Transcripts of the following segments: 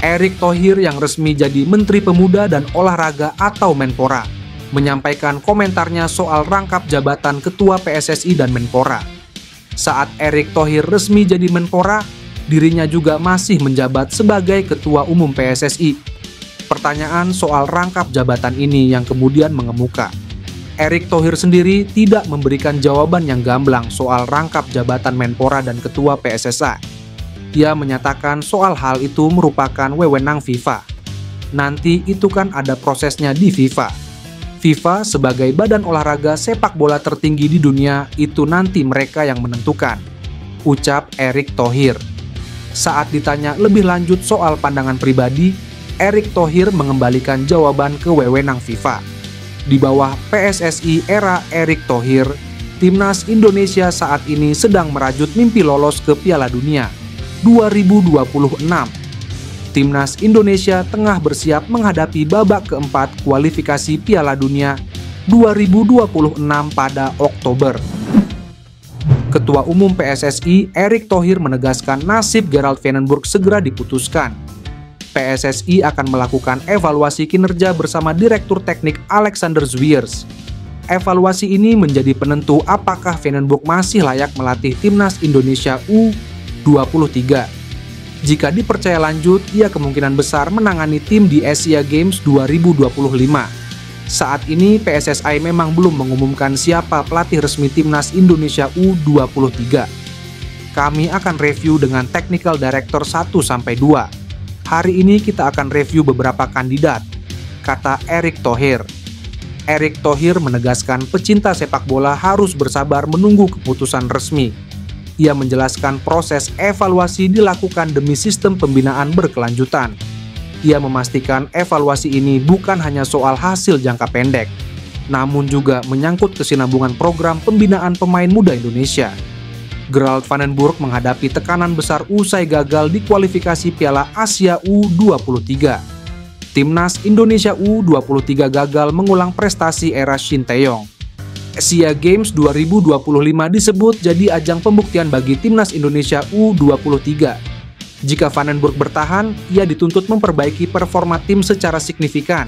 Erick Thohir yang resmi jadi Menteri Pemuda dan Olahraga atau Menpora, menyampaikan komentarnya soal rangkap jabatan Ketua PSSI dan Menpora. Saat Erick Thohir resmi jadi Menpora, dirinya juga masih menjabat sebagai Ketua Umum PSSI. Pertanyaan soal rangkap jabatan ini yang kemudian mengemuka. Erick Thohir sendiri tidak memberikan jawaban yang gamblang soal rangkap jabatan Menpora dan Ketua PSSI. Ia menyatakan soal hal itu merupakan wewenang FIFA. Nanti itu kan ada prosesnya di FIFA. FIFA sebagai badan olahraga sepak bola tertinggi di dunia, itu nanti mereka yang menentukan, ucap Erick Thohir. Saat ditanya lebih lanjut soal pandangan pribadi, Erick Thohir mengembalikan jawaban ke wewenang FIFA. Di bawah PSSI era Erick Thohir, Timnas Indonesia saat ini sedang merajut mimpi lolos ke Piala Dunia 2026. Timnas Indonesia tengah bersiap menghadapi babak keempat kualifikasi Piala Dunia 2026 pada Oktober. Ketua Umum PSSI Erick Thohir menegaskan nasib Gerald Vandenburg segera diputuskan. PSSI akan melakukan evaluasi kinerja bersama Direktur Teknik Alexander Zwiers. Evaluasi ini menjadi penentu apakah Vandenburg masih layak melatih Timnas Indonesia U23. Jika dipercaya lanjut, ia kemungkinan besar menangani tim di Asia Games 2025. Saat ini PSSI memang belum mengumumkan siapa pelatih resmi Timnas Indonesia U23. Kami akan review dengan Technical Director 1-2. Hari ini kita akan review beberapa kandidat, kata Erick Thohir. Erick Thohir menegaskan pecinta sepak bola harus bersabar menunggu keputusan resmi. Ia menjelaskan proses evaluasi dilakukan demi sistem pembinaan berkelanjutan. Ia memastikan evaluasi ini bukan hanya soal hasil jangka pendek, namun juga menyangkut kesinambungan program pembinaan pemain muda Indonesia. Gerald Vandenburg menghadapi tekanan besar usai gagal di kualifikasi Piala Asia U23. Timnas Indonesia U23 gagal mengulang prestasi era Shin Tae-yong. Asia Games 2025 disebut jadi ajang pembuktian bagi Timnas Indonesia U23. Jika Vandenburg bertahan, ia dituntut memperbaiki performa tim secara signifikan.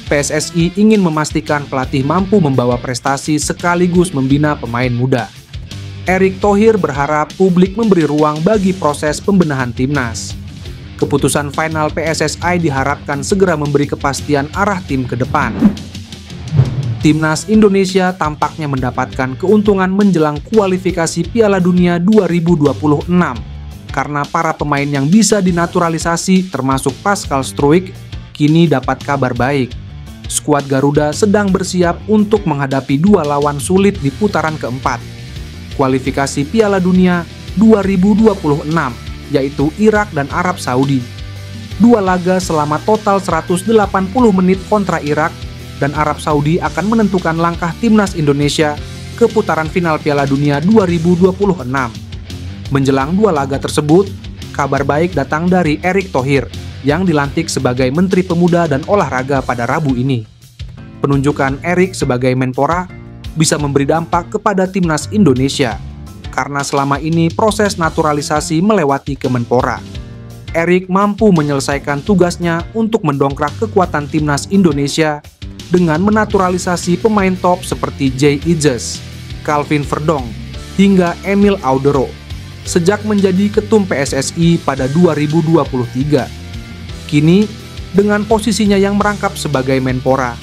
PSSI ingin memastikan pelatih mampu membawa prestasi sekaligus membina pemain muda. Erick Thohir berharap publik memberi ruang bagi proses pembenahan timnas. Keputusan final PSSI diharapkan segera memberi kepastian arah tim ke depan. Timnas Indonesia tampaknya mendapatkan keuntungan menjelang kualifikasi Piala Dunia 2026 karena para pemain yang bisa dinaturalisasi termasuk Pascal Struijk kini dapat kabar baik. Skuad Garuda sedang bersiap untuk menghadapi dua lawan sulit di putaran keempat kualifikasi Piala Dunia 2026, yaitu Irak dan Arab Saudi. Dua laga selama total 180 menit kontra Irak dan Arab Saudi akan menentukan langkah Timnas Indonesia ke putaran final Piala Dunia 2026. Menjelang dua laga tersebut, kabar baik datang dari Erick Thohir yang dilantik sebagai Menteri Pemuda dan Olahraga pada Rabu ini. Penunjukan Erick sebagai Menpora bisa memberi dampak kepada Timnas Indonesia karena selama ini proses naturalisasi melewati Kemenpora. Erick mampu menyelesaikan tugasnya untuk mendongkrak kekuatan Timnas Indonesia dengan menaturalisasi pemain top seperti Jay Ijes, Calvin Verdong, hingga Emil Audero sejak menjadi ketum PSSI pada 2023. Kini, dengan posisinya yang merangkap sebagai Menpora,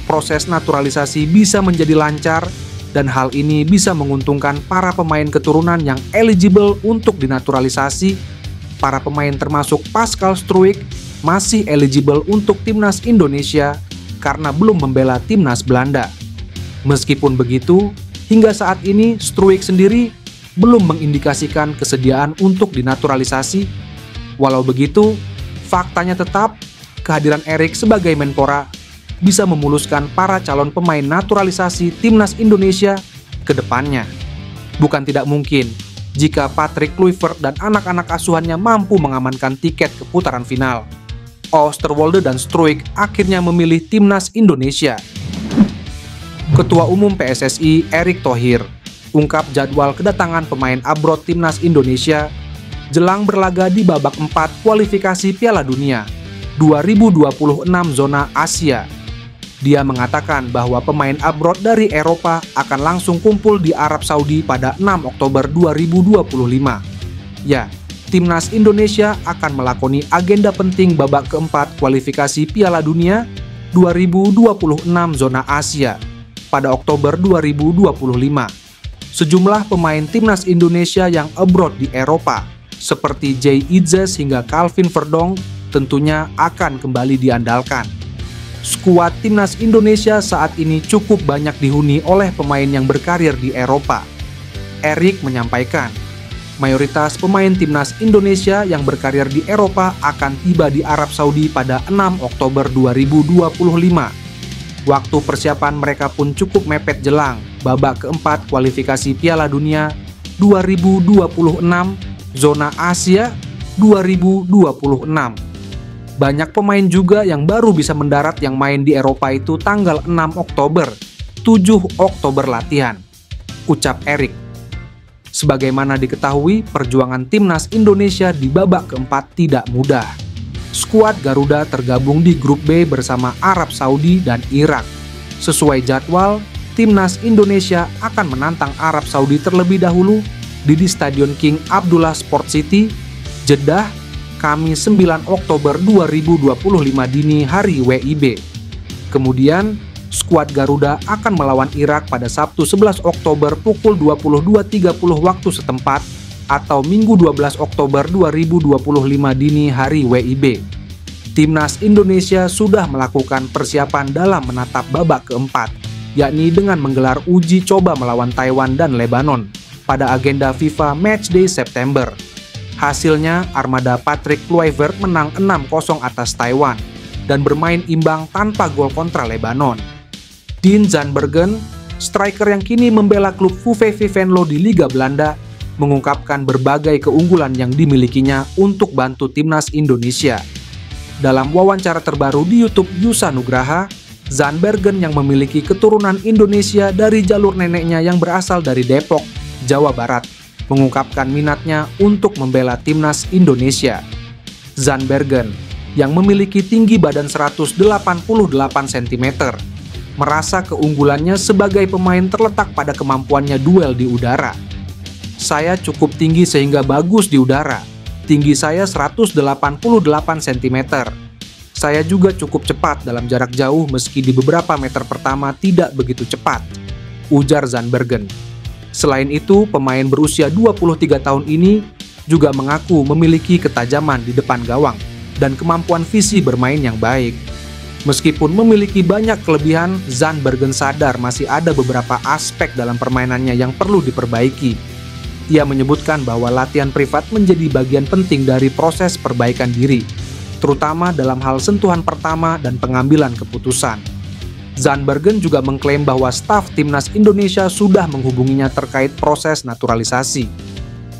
proses naturalisasi bisa menjadi lancar dan hal ini bisa menguntungkan para pemain keturunan yang eligible untuk dinaturalisasi. Para pemain termasuk Pascal Struijk masih eligible untuk Timnas Indonesia karena belum membela Timnas Belanda. Meskipun begitu, hingga saat ini Struijk sendiri belum mengindikasikan kesediaan untuk dinaturalisasi. Walau begitu, faktanya tetap kehadiran Erick sebagai Menpora bisa memuluskan para calon pemain naturalisasi Timnas Indonesia ke depannya. Bukan tidak mungkin jika Patrick Kluivert dan anak-anak asuhannya mampu mengamankan tiket ke putaran final. Oosterwolde dan Struijk akhirnya memilih Timnas Indonesia. Ketua Umum PSSI Erick Thohir ungkap jadwal kedatangan pemain abroad Timnas Indonesia jelang berlaga di babak 4 kualifikasi Piala Dunia 2026 zona Asia. Dia mengatakan bahwa pemain abroad dari Eropa akan langsung kumpul di Arab Saudi pada 6 Oktober 2025. Ya, Timnas Indonesia akan melakoni agenda penting babak keempat kualifikasi Piala Dunia 2026 zona Asia pada Oktober 2025. Sejumlah pemain Timnas Indonesia yang abroad di Eropa, seperti Jay Idzes hingga Calvin Verdong, tentunya akan kembali diandalkan. Skuad Timnas Indonesia saat ini cukup banyak dihuni oleh pemain yang berkarir di Eropa. Erik menyampaikan, mayoritas pemain Timnas Indonesia yang berkarir di Eropa akan tiba di Arab Saudi pada 6 Oktober 2025. Waktu persiapan mereka pun cukup mepet jelang babak keempat kualifikasi Piala Dunia 2026 zona Asia 2026. Banyak pemain juga yang baru bisa mendarat yang main di Eropa itu tanggal 6 Oktober, 7 Oktober latihan, ucap Erik. Sebagaimana diketahui, perjuangan Timnas Indonesia di babak keempat tidak mudah. Skuad Garuda tergabung di grup B bersama Arab Saudi dan Irak. Sesuai jadwal, Timnas Indonesia akan menantang Arab Saudi terlebih dahulu di Stadion King Abdullah Sport City, Jeddah, Kamis 9 Oktober 2025 dini hari WIB. Kemudian, skuad Garuda akan melawan Irak pada Sabtu 11 Oktober pukul 22.30 waktu setempat atau Minggu 12 Oktober 2025 dini hari WIB. Timnas Indonesia sudah melakukan persiapan dalam menatap babak keempat, yakni dengan menggelar uji coba melawan Taiwan dan Lebanon pada agenda FIFA Matchday September. Hasilnya, armada Patrick Kluivert menang 6-0 atas Taiwan dan bermain imbang tanpa gol kontra Lebanon. Dean Zandbergen, striker yang kini membela klub VVV Venlo di Liga Belanda, mengungkapkan berbagai keunggulan yang dimilikinya untuk bantu Timnas Indonesia. Dalam wawancara terbaru di YouTube Yusa Nugraha, Zandbergen yang memiliki keturunan Indonesia dari jalur neneknya yang berasal dari Depok, Jawa Barat, mengungkapkan minatnya untuk membela Timnas Indonesia. Zandbergen, yang memiliki tinggi badan 188 cm, merasa keunggulannya sebagai pemain terletak pada kemampuannya duel di udara. Saya cukup tinggi sehingga bagus di udara. Tinggi saya 188 cm. Saya juga cukup cepat dalam jarak jauh meski di beberapa meter pertama tidak begitu cepat, ujar Zandbergen. Selain itu, pemain berusia 23 tahun ini juga mengaku memiliki ketajaman di depan gawang dan kemampuan visi bermain yang baik. Meskipun memiliki banyak kelebihan, Zandbergen sadar masih ada beberapa aspek dalam permainannya yang perlu diperbaiki. Ia menyebutkan bahwa latihan privat menjadi bagian penting dari proses perbaikan diri, terutama dalam hal sentuhan pertama dan pengambilan keputusan. Zandbergen juga mengklaim bahwa staf Timnas Indonesia sudah menghubunginya terkait proses naturalisasi.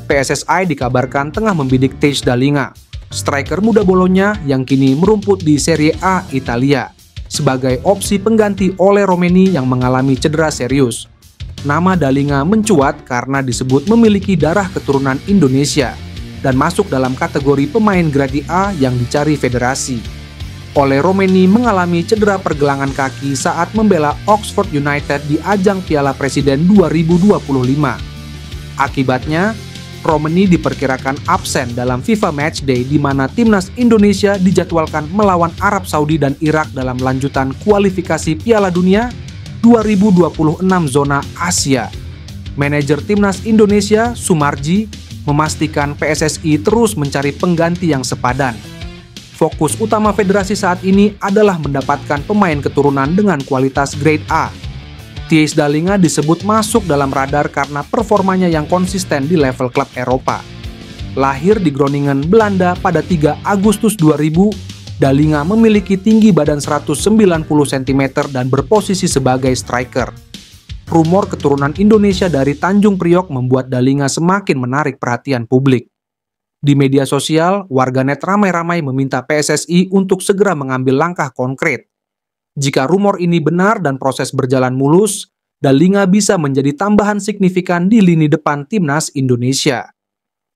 PSSI dikabarkan tengah membidik Thijs Dallinga, striker muda Bolonya yang kini merumput di Serie A Italia, sebagai opsi pengganti Ole Romeni yang mengalami cedera serius. Nama Dallinga mencuat karena disebut memiliki darah keturunan Indonesia dan masuk dalam kategori pemain grade A yang dicari federasi. Ole Romeni mengalami cedera pergelangan kaki saat membela Oxford United di ajang Piala Presiden 2025. Akibatnya, Romeni diperkirakan absen dalam FIFA Matchday di mana Timnas Indonesia dijadwalkan melawan Arab Saudi dan Irak dalam lanjutan kualifikasi Piala Dunia 2026 zona Asia. Manajer Timnas Indonesia, Sumarji, memastikan PSSI terus mencari pengganti yang sepadan. Fokus utama federasi saat ini adalah mendapatkan pemain keturunan dengan kualitas grade A. Thijs Dallinga disebut masuk dalam radar karena performanya yang konsisten di level klub Eropa. Lahir di Groningen, Belanda pada 3 Agustus 2000, Dallinga memiliki tinggi badan 190 cm dan berposisi sebagai striker. Rumor keturunan Indonesia dari Tanjung Priok membuat Dallinga semakin menarik perhatian publik. Di media sosial, warganet ramai-ramai meminta PSSI untuk segera mengambil langkah konkret. Jika rumor ini benar dan proses berjalan mulus, Dallinga bisa menjadi tambahan signifikan di lini depan Timnas Indonesia.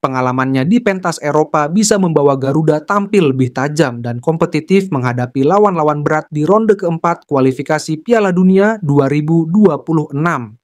Pengalamannya di pentas Eropa bisa membawa Garuda tampil lebih tajam dan kompetitif menghadapi lawan-lawan berat di ronde keempat kualifikasi Piala Dunia 2026.